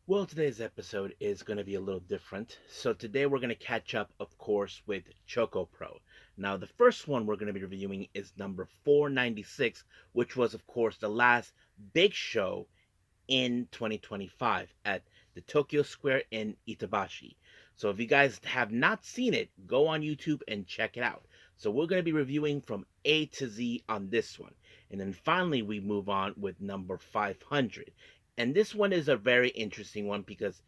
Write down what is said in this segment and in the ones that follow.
Well, today's episode is going to be a little different. So, today we're going to catch up, of course, with ChocoPro. Now, the first one we're going to be reviewing is number 496, which was, of course, the last big show in 2025 at the Tokyo Square in Itabashi. So, if you guys have not seen it, go on YouTube and check it out. So, we're going to be reviewing from A to Z on this one. And then finally, we move on with number 500. And this one is a very interesting one because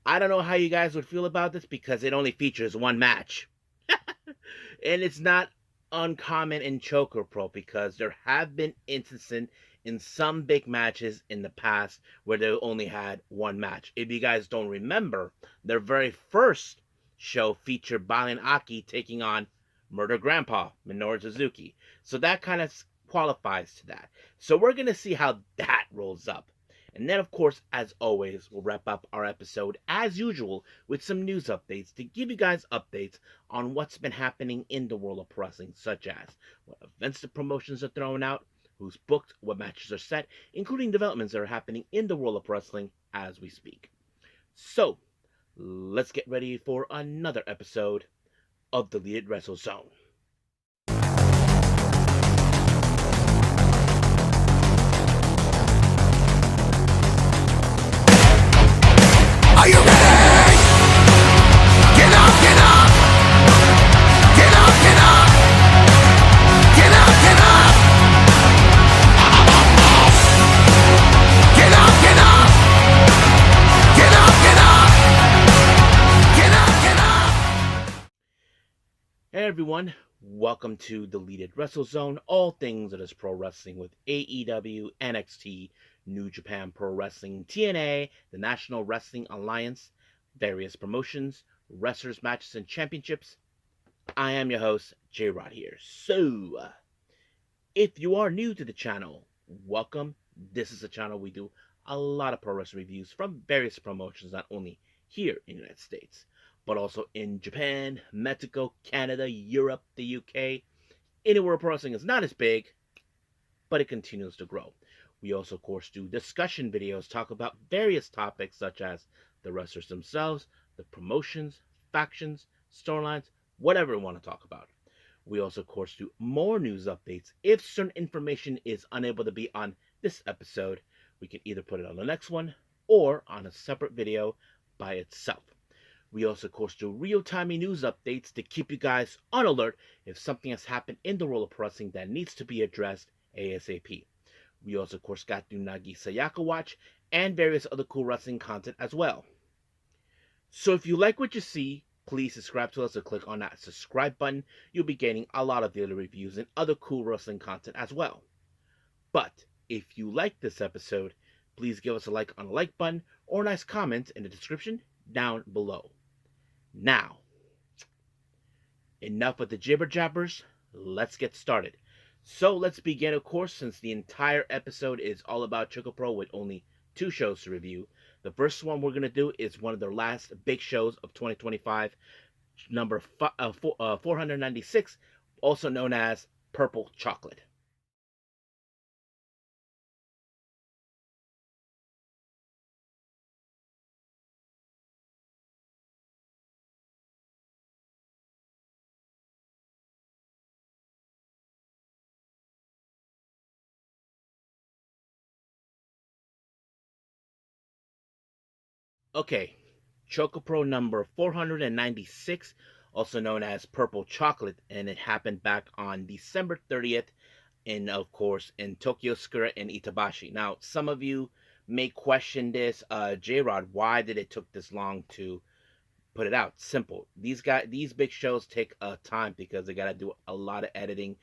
I don't know how you guys would feel about this because it only features one match. And it's not uncommon in Choker Pro because there have been instances in some big matches in the past where they only had one match. If you guys don't remember, their very first show featured Balin Aki taking on Murder Grandpa, Minoru Suzuki. So that kind of qualifies to that. So we're going to see how that rolls up. And then, of course, as always, we'll wrap up our episode as usual with some news updates to give you guys updates on what's been happening in the world of pro wrestling, such as what events the promotions are throwing out, who's booked, what matches are set, including developments that are happening in the world of pro wrestling as we speak. So, let's get ready for another episode of Deleted Wrestle Zone. Are you ready? Get up, get up! Get up, get up! Get up, get up! Get up, get up! Get up, get up! Get up, get up! Hey everyone, welcome to Deleted Wrestle Zone, all things that is pro wrestling with AEW, NXT, New Japan Pro Wrestling, TNA, the National Wrestling Alliance, various promotions, wrestlers, matches, and championships. I am your host, J Rod here. So, if you are new to the channel, welcome. This is a channel we do a lot of pro wrestling reviews from various promotions, not only here in the United States, but also in Japan, Mexico, Canada, Europe, the UK. Anywhere pro wrestling is not as big, but it continues to grow. We also, of course, do discussion videos, talk about various topics such as the wrestlers themselves, the promotions, factions, storylines, whatever we want to talk about. We also, of course, do more news updates. If certain information is unable to be on this episode, we can either put it on the next one or on a separate video by itself. We also, of course, do real-time news updates to keep you guys on alert if something has happened in the world of wrestling that needs to be addressed ASAP. We also, of course, got Nagi Sayaka Watch and various other cool wrestling content as well. So if you like what you see, please subscribe to us or click on that subscribe button. You'll be getting a lot of daily reviews and other cool wrestling content as well. But if you like this episode, please give us a like on the like button or a nice comment in the description down below. Now, enough with the jibber jabbers, let's get started. So let's begin, of course, since the entire episode is all about ChocoPro with only two shows to review. The first one we're going to do is one of their last big shows of 2025, number 496, also known as Purple Chocolate. Okay, ChocoPro number 496, also known as Purple Chocolate, and it happened back on December 30th in, of course, in Tokyo Square in Itabashi. Now, some of you may question this, J-Rod, why did it took this long to put it out? Simple. These big shows take time because they got to do a lot of editing.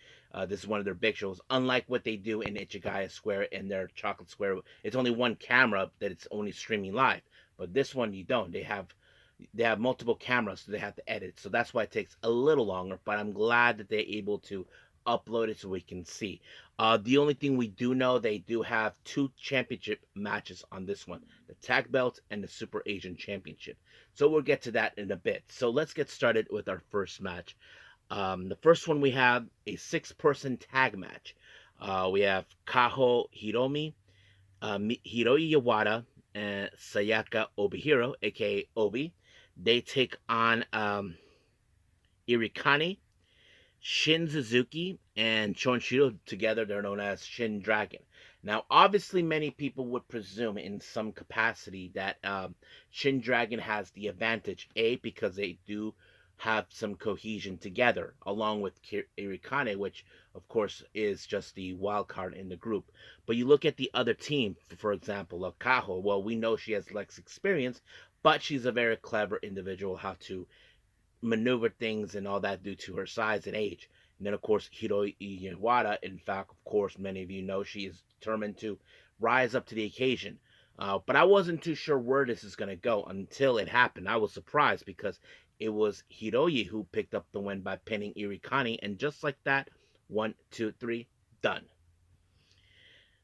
This is one of their big shows. Unlike what they do in Ichigaya Square and their Chocolate Square, it's only one camera that it's only streaming live. But this one you don't. They have multiple cameras, so they have to edit. So that's why it takes a little longer. But I'm glad that they're able to upload it so we can see. The only thing we do know, they do have two championship matches on this one: the tag belt and the Super Asian Championship. So we'll get to that in a bit. So let's get started with our first match. The first one, we have a six-person tag match. We have Kaho Hiromi, Hiroi Yawada, and Sayaka Obihiro, aka Obi. They take on Irikani, Shin Suzuki, and Chonshiro. Together, they're known as Shin Dragon. Now, obviously, many people would presume in some capacity that Shin Dragon has the advantage, A, because they do have some cohesion together, along with Irikane, which, of course, is just the wild card in the group. But you look at the other team, for example, Kaho. Well, we know she has less experience, but she's a very clever individual how to maneuver things and all that due to her size and age. And then, of course, Hiroi Iwata. In fact, of course, many of you know she is determined to rise up to the occasion. But I wasn't too sure where this is going to go until it happened. I was surprised because it was Hiroi who picked up the win by pinning Irikani. And just like that, 1, 2, 3, done.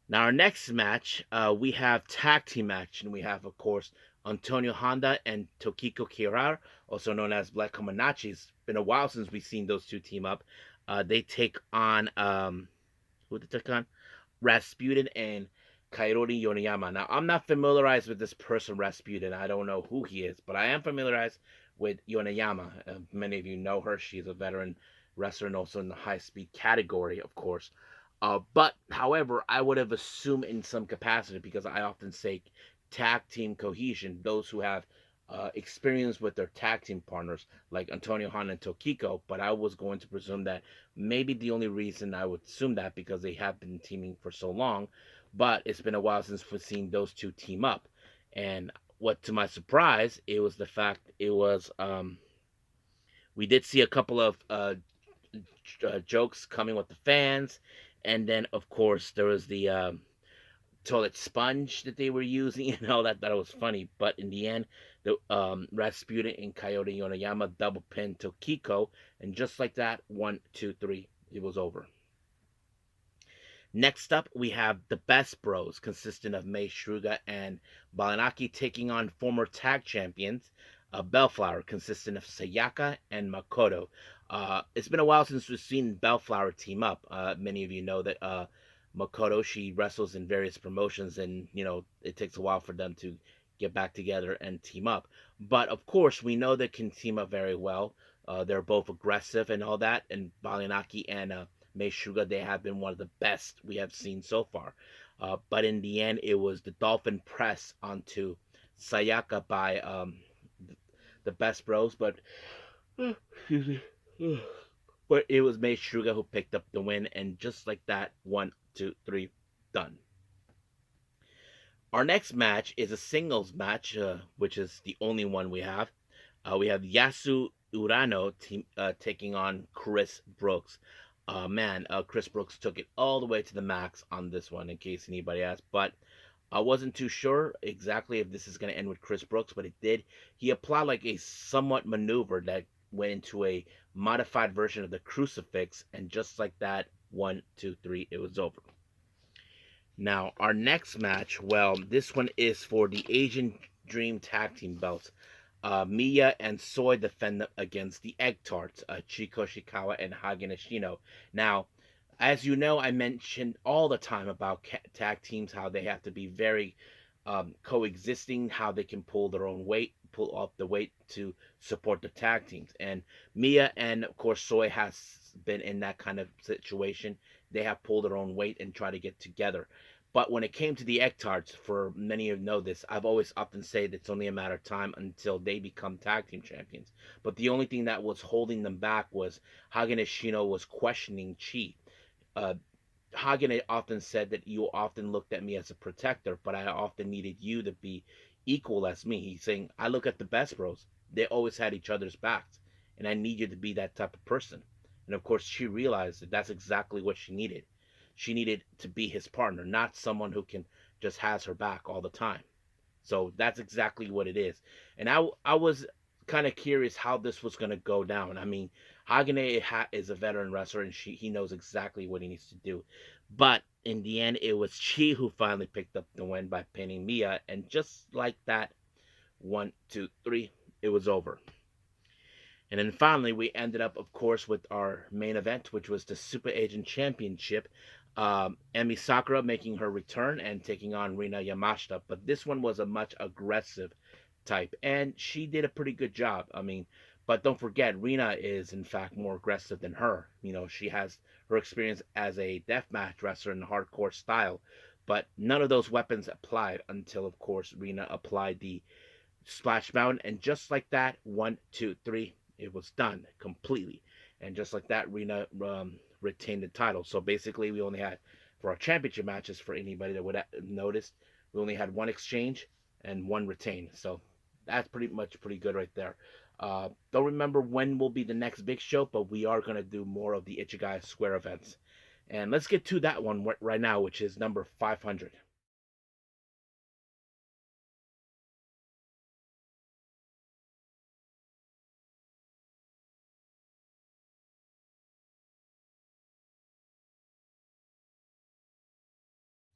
Now, our next match, we have tag team action. We have, of course, Antonio Honda and Tokiko Kirar, also known as Black Komanagi. It's been a while since we've seen those two team up. They take on, who did they take on? Rasputin and Kairori Yoneyama. Now, I'm not familiarized with this person, Rasputin. I don't know who he is, but I am familiarized with Yoneyama. Many of you know her. She's a veteran wrestler and also in the high speed category, of course. But, however, I would have assumed in some capacity because I often say tag team cohesion, those who have experience with their tag team partners like Antonio Han and Tokiko, but I was going to presume that maybe the only reason I would assume that because they have been teaming for so long, but it's been a while since we've seen those two team up. And what to my surprise, it was the fact it was we did see a couple of jokes coming with the fans, and then of course there was the toilet sponge that they were using and all that. That was funny, but in the end, the Rasputin and Coyote Yoneyama double pin Tokiko, and just like that, 1, 2, 3, it was over. Next up, we have the Best Bros, consisting of Mei Shruga and Balanaki, taking on former tag champions Bellflower, consisting of Sayaka and Makoto. It's been a while since we've seen Bellflower team up. Many of you know that Makoto, she wrestles in various promotions, and it takes a while for them to get back together and team up. But of course, we know they can team up very well. They're both aggressive and all that, and Balanaki and Mei Suga, they have been one of the best we have seen so far. But in the end, it was the Dolphin Press onto Sayaka by the Best Bros. But but it was Mei Suga who picked up the win, and just like that, 1, 2, 3, done. Our next match is a singles match, which is the only one we have. We have Yasu Urano taking on Chris Brooks. Man, Chris Brooks took it all the way to the max on this one, in case anybody asked. But I wasn't too sure exactly if this is going to end with Chris Brooks, but it did. He applied like a somewhat maneuver that went into a modified version of the crucifix, and just like that, 1, 2, 3, it was over. Now, our next match, well, this one is for the Asian Dream Tag Team belts. Miya and Soy defend them against the Egg Tarts, Chiko Shikawa and Hage Nishino. Now, as you know, I mentioned all the time about tag teams, how they have to be very coexisting, how they can pull their own weight, pull off the weight to support the tag teams. And Miya and, of course, Soy has been in that kind of situation. They have pulled their own weight and try to get together. But when it came to the Egg Tarts, for many of you know this, I've always often said it's only a matter of time until they become tag team champions. But the only thing that was holding them back was Hage Nishino was questioning Chi. Uh, Hagen often said that you often looked at me as a protector, but I often needed you to be equal as me. He's saying, I look at the Best Bros. They always had each other's backs, and I need you to be that type of person. And of course, she realized that that's exactly what she needed. She needed to be his partner, not someone who can just has her back all the time. So that's exactly what it is. And I was kind of curious how this was going to go down. I mean, Hagane is a veteran wrestler, and he knows exactly what he needs to do. But in the end, it was Chi who finally picked up the win by pinning Mia, and just like that, 1, 2, 3, it was over. And then finally, we ended up, of course, with our main event, which was the Super Agent Championship. Emi Sakura making her return and taking on Rina Yamashita. But this one was a much aggressive type, and she did a pretty good job. I mean, but don't forget, Rina is in fact more aggressive than her. You know, she has her experience as a deathmatch wrestler in the hardcore style, but none of those weapons applied until, of course, Rina applied the Splash Mountain, and just like that, one, two, three, it was done completely. And just like that, Rena retained the title. So basically, we only had for our championship matches, for anybody that would have noticed, we only had one exchange and one retain. So that's pretty good right there. Don't remember when will be the next big show, but we are gonna do more of the Ichigaya Square events. And let's get to that one right now, which is number 500.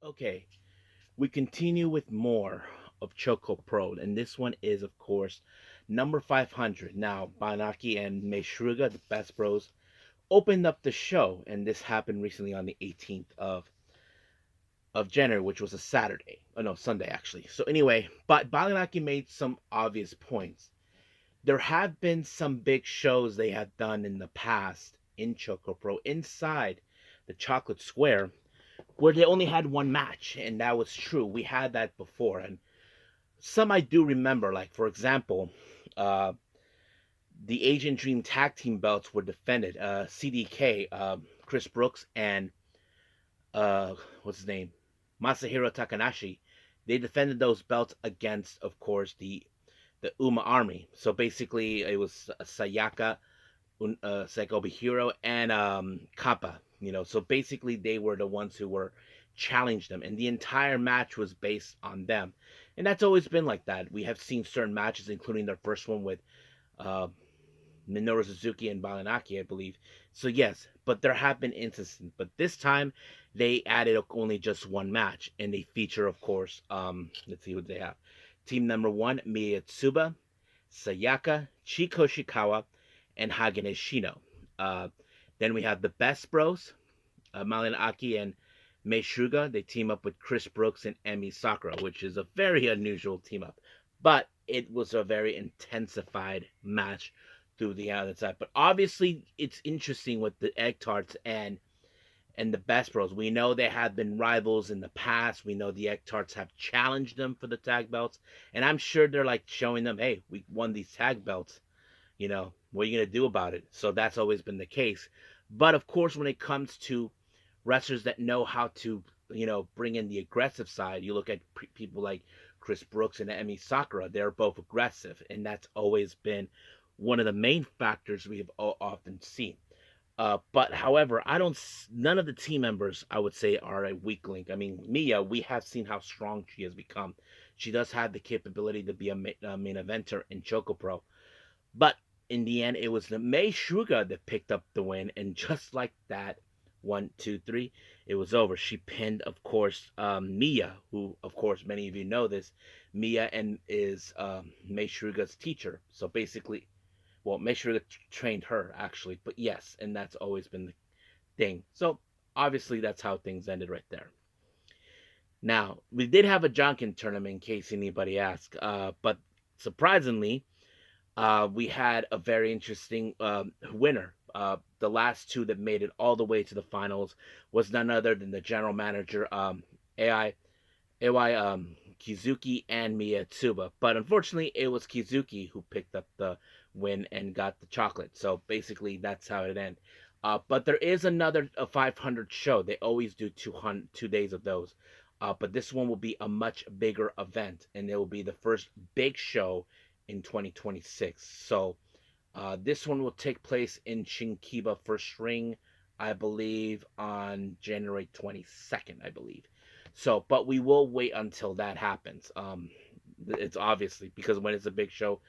Okay, we continue with more of ChocoPro, and this one is, of course, number 500. Now, Banaki and Meishruga, the Best Bros, opened up the show, and this happened recently on the 18th of January, which was a Saturday. Oh, no, Sunday, actually. So, anyway, but Balanaki made some obvious points. There have been some big shows they have done in the past in ChocoPro inside the Chocolate Square where they only had one match, and that was true. We had that before, and some I do remember. Like for example, uh, the Asian Dream Tag Team belts were defended. CDK, Chris Brooks, and what's his name, Masahiro Takanashi. They defended those belts against, of course, the Uma Army. So basically, it was Sayaka, Seiko Hero, and Kappa. You know, so basically they were the ones who were challenged them, and the entire match was based on them, and that's always been like that. We have seen certain matches, including their first one with uh, Minoru Suzuki and Balanaki, I believe. So yes, but there have been instances, but this time they added only just one match, and they feature, of course, let's see what they have. Team number one, Miyatsuba, Sayaka, Chiko Shikawa, and Hagane Shino. Uh, then we have the Best Bros, Malin Aki and Mei Shuga. They team up with Chris Brooks and Emi Sakura, which is a very unusual team up. But it was a very intensified match through the outside. But obviously, it's interesting with the Egg Tarts and the Best Bros. We know they have been rivals in the past. We know the Egg Tarts have challenged them for the tag belts, and I'm sure they're like showing them, "Hey, we won these tag belts. You know, what are you gonna do about it?" So that's always been the case. But of course, when it comes to wrestlers that know how to, bring in the aggressive side, you look at people like Chris Brooks and Emi Sakura. They're both aggressive, and that's always been one of the main factors we have often seen. But however, I don't. None of the team members, I would say, are a weak link. I mean, Mia, we have seen how strong she has become. She does have the capability to be a main eventer in Choco Pro. But in the end, it was the Mei Shuga that picked up the win, and just like that, one, two, three, it was over. She pinned, of course, Mia, who, of course, many of you know this. Mia and is Mei Shuga's teacher. So basically, well, Mei Shuga trained her actually, but yes, and that's always been the thing. So obviously, that's how things ended right there. Now, we did have a Jonkin tournament in case anybody asked, but surprisingly, we had a very interesting winner. The last two that made it all the way to the finals was none other than the general manager, AI Kizuki and Miyatsuba. But unfortunately, it was Kizuki who picked up the win and got the chocolate. So basically, that's how it ended. But there is another 500 show. They always do 2 days of those. But this one will be a much bigger event, and it will be the first big show in 2026. So this one will take place in Shinkiba First Ring, I believe, on January 22nd, I believe. So, but we will wait until that happens. It's obviously because when it's a big show,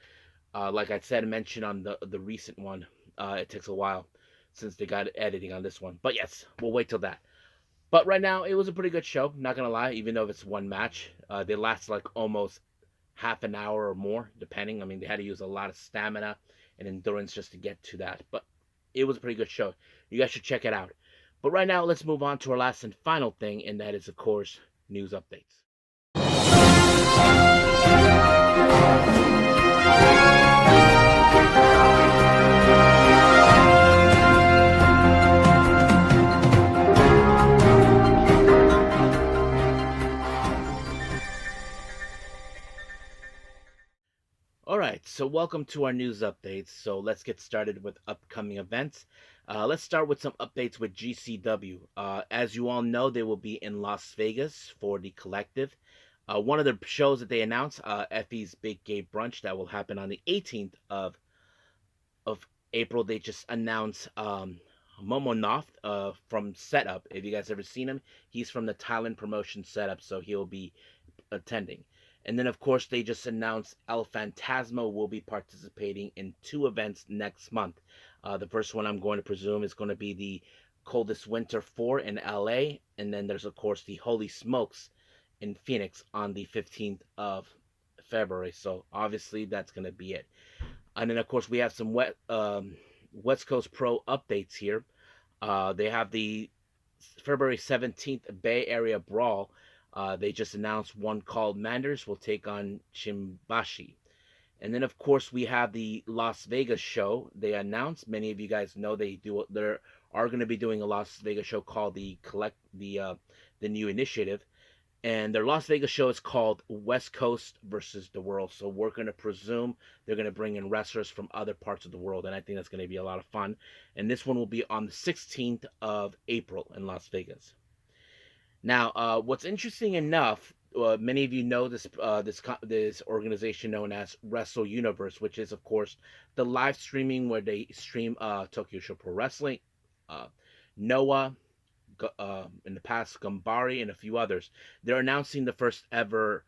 like I said, mentioned on the recent one, it takes a while since they got editing on this one. But yes, we'll wait till that. But right now, it was a pretty good show. Not gonna lie, even though it's one match, they last like almost half an hour or more, depending. I mean, they had to use a lot of stamina and endurance just to get to that. But it was a pretty good show. You guys should check it out. But right now, let's move on to our last and final thing, and that is, of course, news updates. All right, so welcome to our news updates. So let's get started with upcoming events. Let's start with some updates with GCW. As you all know, they will be in Las Vegas for the collective. One of the shows that they announced, Effie's Big Gay Brunch, that will happen on the 18th of April. They just announced Momo Noth from Setup. If you guys ever seen him, he's from the Thailand promotion Setup, so he'll be attending. And then, of course, they just announced El Fantasma will be participating in two events next month. The first one, I'm going to presume, is going to be the Coldest Winter 4 in LA. And then there's, of course, the Holy Smokes in Phoenix on the 15th of February. So obviously, that's going to be it. And then, of course, we have some West Coast Pro updates here. They have the February 17th Bay Area Brawl. They just announced one called Manders will take on Chimbashi. And then, of course, we have the Las Vegas show. They announced, many of you guys know they are going to be doing a Las Vegas show called the New Initiative. And their Las Vegas show is called West Coast versus the World. So we're going to presume they're going to bring in wrestlers from other parts of the world. And I think that's going to be a lot of fun. And this one will be on the 16th of April in Las Vegas. Now, what's interesting enough, many of you know this organization known as Wrestle Universe, which is, of course, the live streaming where they stream Tokyo Pro Wrestling, uh, Noah, in the past Gambari, and a few others. They're announcing the first ever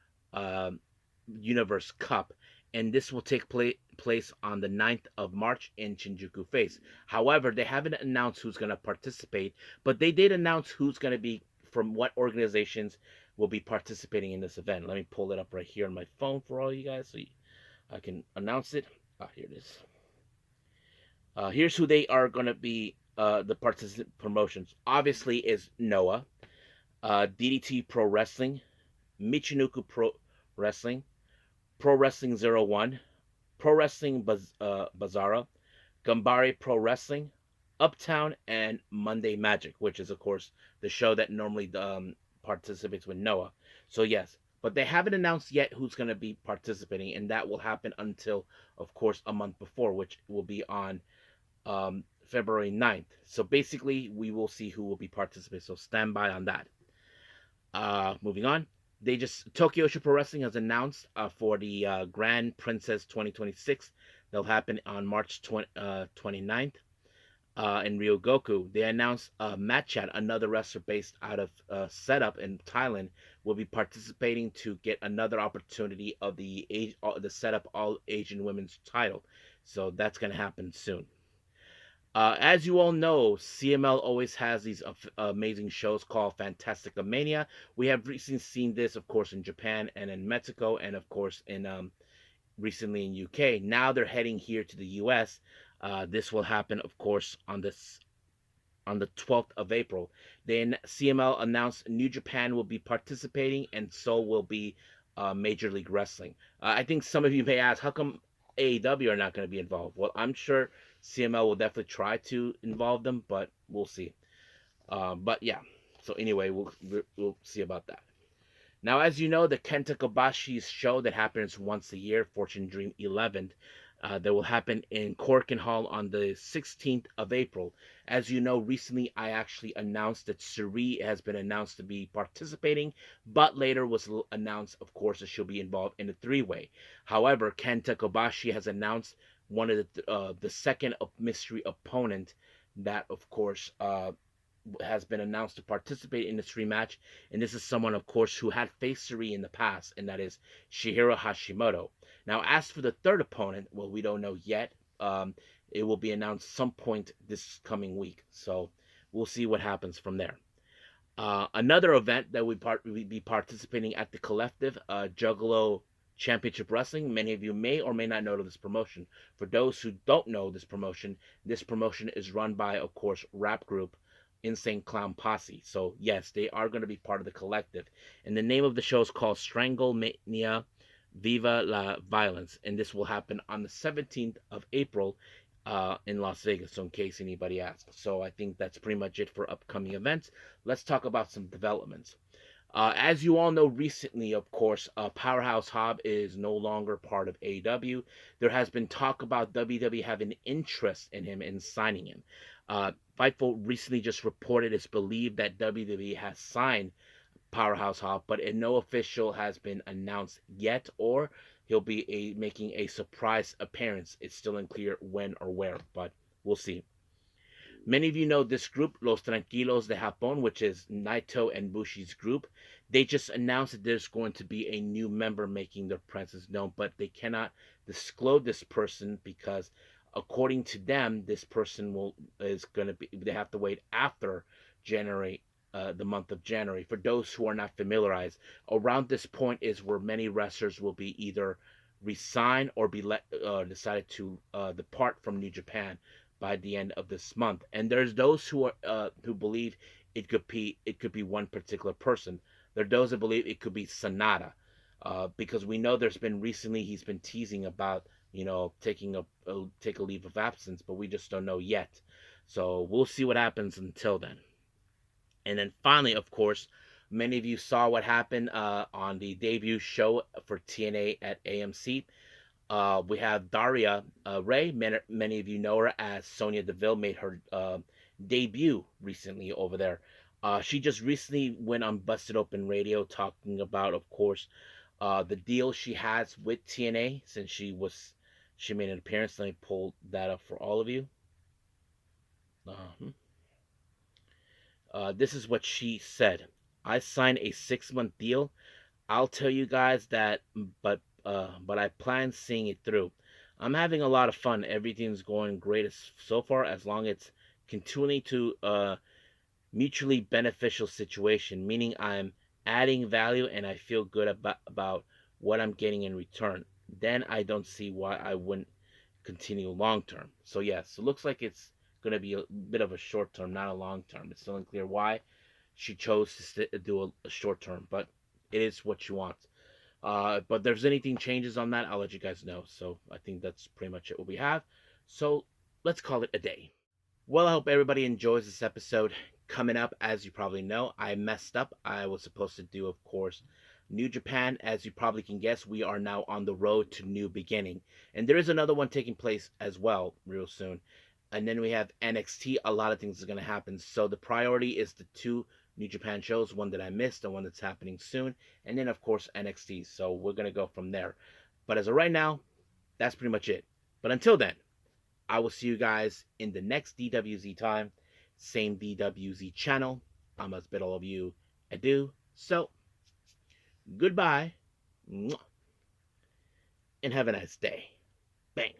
Universe Cup, and this will take place on the 9th of March in Shinjuku Face. However, they haven't announced who's going to participate, but they did announce who's going to be from what organizations will be participating in this event. Let me pull it up right here on my phone for all you guys so I can announce it. Here it is. Here's who they are going to be, the participant promotions. Obviously is Noah, DDT Pro Wrestling, Michinoku Pro Wrestling, Pro Wrestling 01, Pro Wrestling Bazara, Gambari Pro Wrestling, Uptown, and Monday Magic, which is, of course, the show that normally participates with Noah. So, yes, but they haven't announced yet who's going to be participating, and that will happen until, of course, a month before, which will be on February 9th. So, basically, we will see who will be participating. So, stand by on that. Moving on. Tokyo Pro Wrestling has announced for the Grand Princess 2026. They'll happen on March 29th. In Ryogoku, they announced Matt Chat, another wrestler based out of Setup in Thailand, will be participating to get another opportunity of the Setup All Asian Women's title. So that's going to happen soon. As you all know, CML always has these amazing shows called Fantastica Mania. We have recently seen this, of course, in Japan and in Mexico, and of course in recently in UK. Now they're heading here to the US. This will happen, of course, on the 12th of April. Then CML announced New Japan will be participating, and so will be Major League Wrestling. I think some of you may ask, how come AEW are not going to be involved? Well, I'm sure CML will definitely try to involve them, but we'll see. But yeah, so anyway, we'll see about that. Now, as you know, the Kenta Kobashi's show that happens once a year, Fortune Dream 11th, that will happen in Corkin Hall on the 16th of April. As you know, recently I actually announced that Suri has been announced to be participating, but later was announced, of course, that she'll be involved in a three-way. However, Kenta Kobashi has announced one of the second mystery opponent that, of course, has been announced to participate in this rematch, and this is someone, of course, who had faced Suri in the past, and that is Shihiro Hashimoto. Now, as for the third opponent, well, we don't know yet. It will be announced some point this coming week, so we'll see what happens from there. Another event that we'd be participating at the Collective, Juggalo Championship Wrestling. Many of you may or may not know of this promotion. For those who don't know this promotion is run by, of course, rap group Insane Clown Posse. So yes, they are going to be part of the collective. And the name of the show is called Strangle Mania Viva la Violence, and this will happen on the 17th of April in Las Vegas. So in case anybody asks, so I think that's pretty much it for upcoming events. Let's talk about some developments. As you all know, recently, of course, Powerhouse Hobbs is no longer part of AEW. There has been talk about WWE having interest in him and signing him. Fightful recently just reported it's believed that WWE has signed Powerhouse Hobbs, but no official has been announced yet, or he'll be making a surprise appearance. It's still unclear when or where, but we'll see. Many of you know this group, Los Tranquillos de Japon, which is Naito and Bushi's group. They just announced that there's going to be a new member making their presence known, but they cannot disclose this person because, according to them, this person is going to be. They have to wait after January, the month of January. For those who are not familiarized, around this point is where many wrestlers will be either resign or be decided to depart from New Japan by the end of this month. And there's those who believe it could be one particular person. There are those that believe it could be Sonata, because we know there's been recently he's been teasing about taking take a leave of absence, but we just don't know yet. So we'll see what happens until then. And then finally, of course, many of you saw what happened on the debut show for TNA at AMC. We have Daria Ray. Many of you know her as Sonya Deville, made her debut recently over there. She just recently went on Busted Open Radio talking about, of course, the deal she has with TNA since she made an appearance. Let me pull that up for all of you. Uh-huh. This is what she said. I signed a 6-month deal. I'll tell you guys that, but I plan seeing it through. I'm having a lot of fun. Everything's going great so far, as long as it's continuing to mutually beneficial situation, meaning I'm adding value and I feel good about what I'm getting in return. Then I don't see why I wouldn't continue long term. So yes, it looks like it's going to be a bit of a short term, not a long term. It's still unclear why she chose to do a short term, but it is what she wants. But if there's anything changes on that, I'll let you guys know. So I think that's pretty much it what we have. So let's call it a day. Well, I hope everybody enjoys this episode. Coming up, as you probably know, I messed up. I was supposed to do, of course, New Japan. As you probably can guess, we are now on the road to New Beginning. And there is another one taking place as well real soon. And then we have NXT. A lot of things are going to happen. So the priority is the two New Japan shows, one that I missed and one that's happening soon. And then, of course, NXT. So we're going to go from there. But as of right now, that's pretty much it. But until then, I will see you guys in the next DWZ time. Same DWZ channel. I must bid all of you adieu. So, goodbye. And have a nice day. Bang.